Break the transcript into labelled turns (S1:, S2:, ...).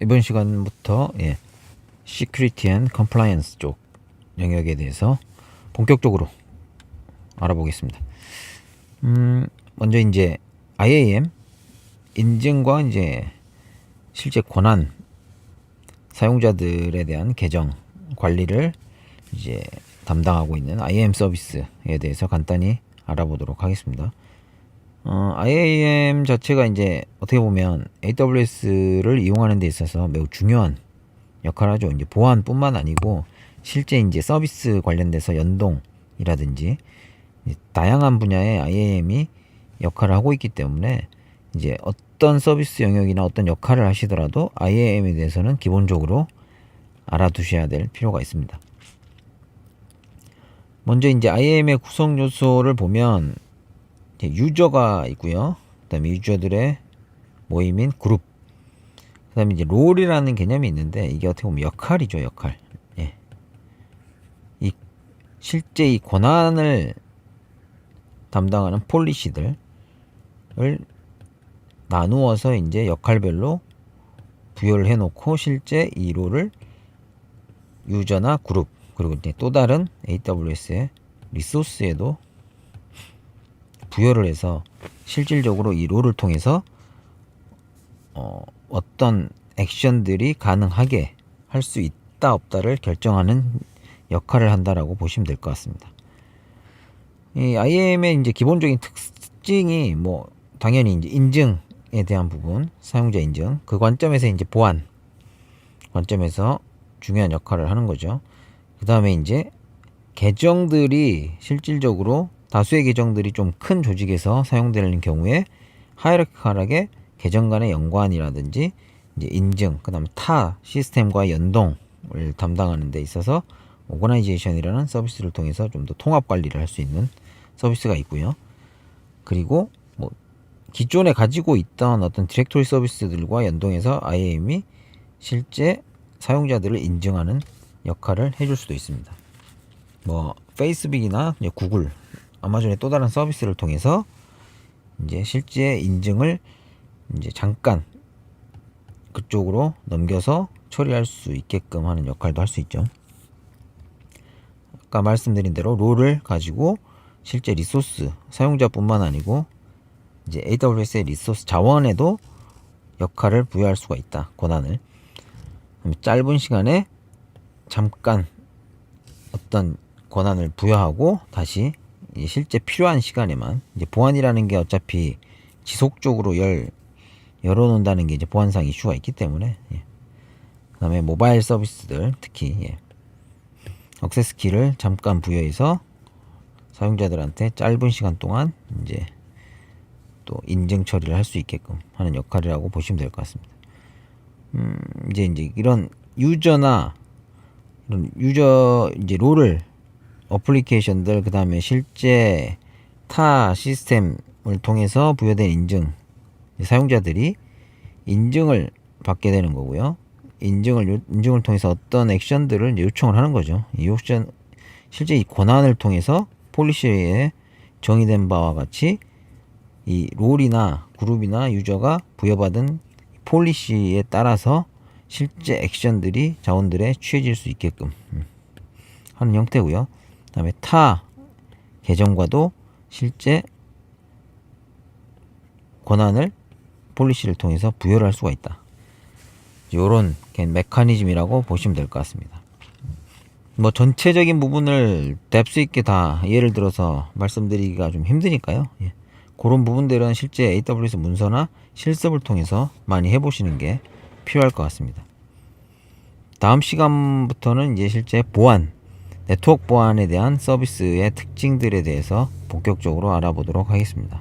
S1: 이번 시간부터 Security and Compliance 쪽 영역에 대해서 본격적으로 알아보겠습니다. 먼저 이제 IAM 인증과 이제 실제 권한 사용자들에 대한 계정 관리를 이제 담당하고 있는 IAM 서비스에 대해서 간단히 알아보도록 하겠습니다. IAM 자체가 이제 어떻게 보면 AWS를 이용하는 데 있어서 매우 중요한 역할을 하죠. 이제 보안뿐만 아니고 실제 이제 서비스 관련돼서 연동이라든지 다양한 분야의 IAM이 역할을 하고 있기 때문에 이제 어떤 서비스 영역이나 어떤 역할을 하시더라도 IAM에 대해서는 기본적으로 알아두셔야 될 필요가 있습니다. 먼저 이제 IAM의 구성 요소를 보면 유저가 있고요. 그다음에 유저들의 모임인 그룹. 그다음에 이제 롤이라는 개념이 있는데 이게 어떻게 보면 역할이죠, 역할. 이 실제 이 권한을 담당하는 폴리시들을 나누어서 이제 역할별로 부여를 해놓고 실제 이 롤을 유저나 그룹 그리고 이제 또 다른 AWS의 리소스에도 부여를 해서 실질적으로 이 롤을 통해서 어떤 액션들이 가능하게 할 수 있다 없다를 결정하는 역할을 한다라고 보시면 될 것 같습니다. 이 IAM의 이제 기본적인 특징이 뭐 당연히 이제 인증에 대한 부분, 사용자 인증, 그 관점에서 이제 보안 관점에서 중요한 역할을 하는 거죠. 그 다음에 이제 계정들이 실질적으로 다수의 계정들이 좀 큰 조직에서 사용되는 경우에 하이라키컬하게 계정 간의 연관이라든지 이제 인증, 그 다음에 타 시스템과 연동을 담당하는 데 있어서 오거나이제이션이라는 서비스를 통해서 좀 더 통합 관리를 할 수 있는 서비스가 있고요. 그리고 뭐 기존에 가지고 있던 어떤 디렉토리 서비스들과 연동해서 IAM이 실제 사용자들을 인증하는 역할을 해줄 수도 있습니다. 뭐 페이스북이나 구글, 아마존의 또 다른 서비스를 통해서 이제 실제 인증을 이제 잠깐 그쪽으로 넘겨서 처리할 수 있게끔 하는 역할도 할 수 있죠. 아까 말씀드린 대로 롤을 가지고 실제 리소스 사용자뿐만 아니고 이제 AWS의 리소스 자원에도 역할을 부여할 수가 있다. 권한을. 짧은 시간에 잠깐 어떤 권한을 부여하고 다시 실제 필요한 시간에만, 이제 보안이라는 게 어차피 지속적으로 열어놓는다는 게 이제 보안상 이슈가 있기 때문에 그 다음에 모바일 서비스들 특히 액세스 키를 잠깐 부여해서 사용자들한테 짧은 시간 동안 이제 또 인증 처리를 할 수 있게끔 하는 역할이라고 보시면 될 것 같습니다. 이제 이런 유저나 이런 유저 이제 롤을 어플리케이션들 그 다음에 실제 타 시스템을 통해서 부여된 인증, 사용자들이 인증을 받게 되는 거고요. 인증을 통해서 어떤 액션들을 요청을 하는 거죠. 이 옵션 실제 이 권한을 통해서 폴리시에 정의된 바와 같이 이 롤이나 그룹이나 유저가 부여받은 폴리시에 따라서 실제 액션들이 자원들에 취해질 수 있게끔 하는 형태고요. 그 다음에 타 계정과도 실제 권한을 폴리시를 통해서 부여를 할 수가 있다. 이런 메커니즘이라고 보시면 될 것 같습니다. 뭐 전체적인 부분을 뎁스 있게 다 예를 들어서 말씀드리기가 좀 힘드니까요. 그런 부분들은 실제 AWS 문서나 실습을 통해서 많이 해보시는 게 필요할 것 같습니다. 다음 시간부터는 이제 실제 보안, 네트워크 보안에 대한 서비스의 특징들에 대해서 본격적으로 알아보도록 하겠습니다.